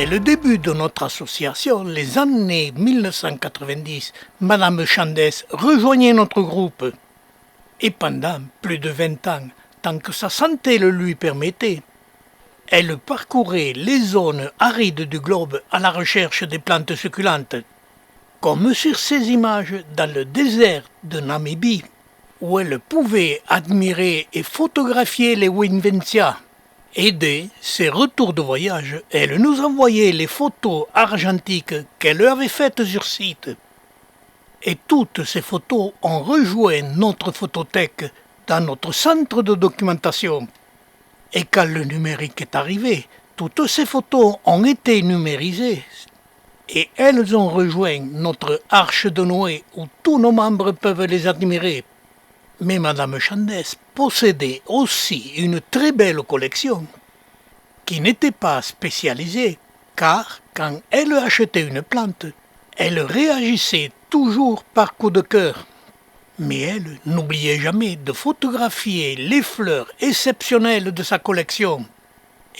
Dès le début de notre association, les années 1990, Madame Chandès rejoignait notre groupe. Et pendant plus de 20 ans, tant que sa santé le lui permettait, elle parcourait les zones arides du globe à la recherche des plantes succulentes, comme sur ces images dans le désert de Namibie, où elle pouvait admirer et photographier les Winventia. Et dès ses retours de voyage, elle nous envoyait les photos argentiques qu'elle avait faites sur site. Et toutes ces photos ont rejoint notre photothèque dans notre centre de documentation. Et quand le numérique est arrivé, toutes ces photos ont été numérisées et elles ont rejoint notre arche de Noé où tous nos membres peuvent les admirer. Mais Madame Chandès possédait aussi une très belle collection qui n'était pas spécialisée, car quand elle achetait une plante, elle réagissait toujours par coup de cœur. Mais elle n'oubliait jamais de photographier les fleurs exceptionnelles de sa collection.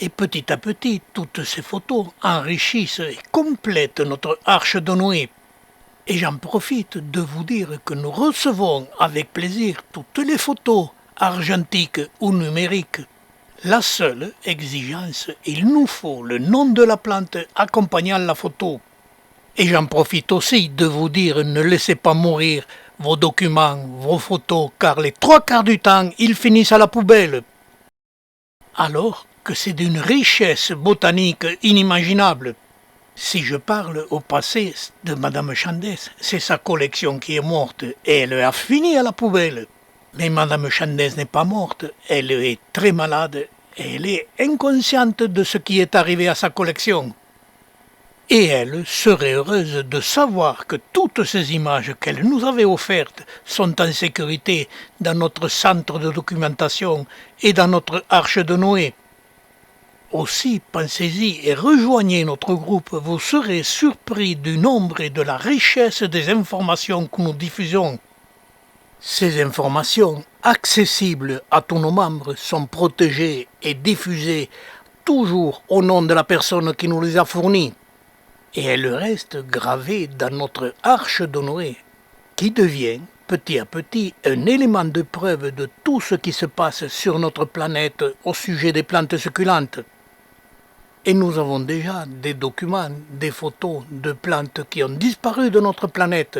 Et petit à petit, toutes ces photos enrichissent et complètent notre arche de Noé. Et j'en profite de vous dire que nous recevons avec plaisir toutes les photos argentiques ou numériques. La seule exigence, il nous faut le nom de la plante accompagnant la photo. Et j'en profite aussi de vous dire, ne laissez pas mourir vos documents, vos photos, car les 3/4 du temps, ils finissent à la poubelle. Alors que c'est d'une richesse botanique inimaginable. Si je parle au passé de Madame Chandès, c'est sa collection qui est morte et elle a fini à la poubelle. Mais Madame Chandès n'est pas morte, elle est très malade et elle est inconsciente de ce qui est arrivé à sa collection. Et elle serait heureuse de savoir que toutes ces images qu'elle nous avait offertes sont en sécurité dans notre centre de documentation et dans notre arche de Noé. Aussi, pensez-y et rejoignez notre groupe, vous serez surpris du nombre et de la richesse des informations que nous diffusons. Ces informations, accessibles à tous nos membres, sont protégées et diffusées toujours au nom de la personne qui nous les a fournies. Et elles restent gravées dans notre arche de Noé, qui devient petit à petit un élément de preuve de tout ce qui se passe sur notre planète au sujet des plantes succulentes. Et nous avons déjà des documents, des photos de plantes qui ont disparu de notre planète.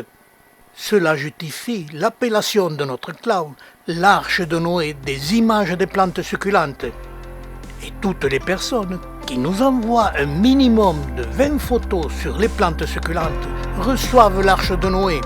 Cela justifie l'appellation de notre cloud, l'arche de Noé des images des plantes succulentes. Et toutes les personnes qui nous envoient un minimum de 20 photos sur les plantes succulentes reçoivent l'arche de Noé.